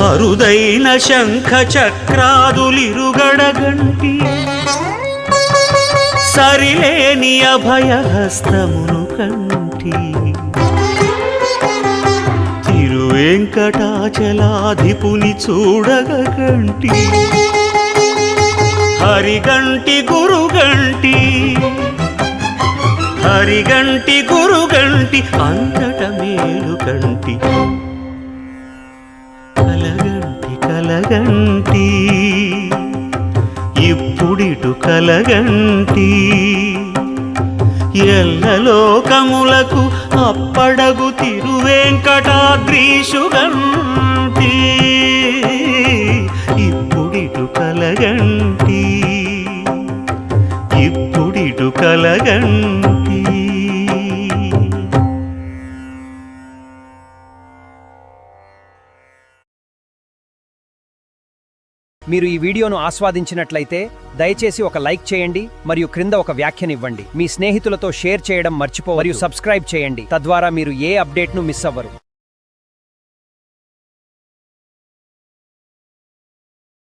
అరుదైన శంఖ చక్రాదులిరుగడగంటి సరిలేని అభయహస్తమును కంటి తిరువెంకటాచలాధిపుని చూడగంటి హరిగంటి గురుగంటి హరిగంటి గురుగంటి అంతట మేలు కంటి కలగంటి కలగంటి ఇప్పుడిటు కలగంటి ఎల్లలోకములకు అప్పడగు తిరువెంకటాద్రీషుగంటి ఇప్పుడిటు కలగంటి ఇప్పుడిటు కలగంటి. మీరు ఈ వీడియోను ఆస్వాదించినట్లయితే దయచేసి ఒక లైక్ చేయండి మరియు క్రింద ఒక వ్యాఖ్యనివ్వండి. మీ స్నేహితులతో షేర్ చేయడం మర్చిపోవద్దు. మరియు సబ్స్క్రైబ్ చేయండి, తద్వారా మీరు ఏ అప్డేట్ను మిస్ అవ్వరు.